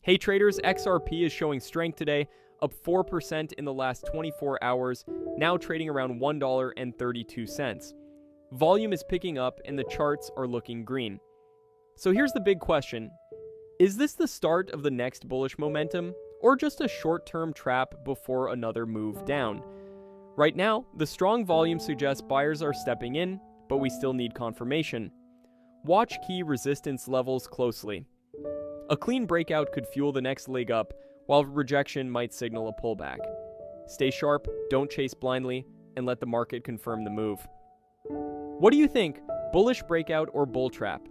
Hey traders, XRP is showing strength today, up 4% in the last 24 hours, now trading around $1.32. Volume is picking up and the charts are looking green. So here's the big question. Is this the start of the next bullish momentum, or just a short-term trap before another move down? Right now, the strong volume suggests buyers are stepping in, but we still need confirmation. Watch key resistance levels closely. A clean breakout could fuel the next leg up, while rejection might signal a pullback. Stay sharp, don't chase blindly, and let the market confirm the move. What do you think? Bullish breakout or bull trap?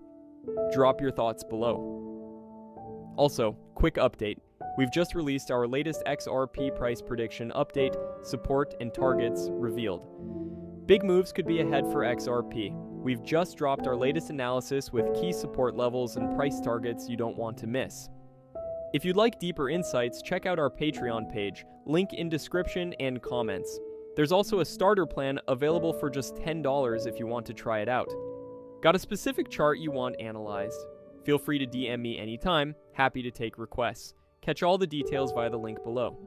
Drop your thoughts below. Also, quick update. We've just released our latest XRP price prediction update, support and targets revealed. Big moves could be ahead for XRP. We've just dropped our latest analysis with key support levels and price targets you don't want to miss. If you'd like deeper insights, check out our Patreon page, link in description and comments. There's also a starter plan available for just $10 if you want to try it out. Got a specific chart you want analyzed? Feel free to DM me anytime, happy to take requests. Catch all the details via the link below.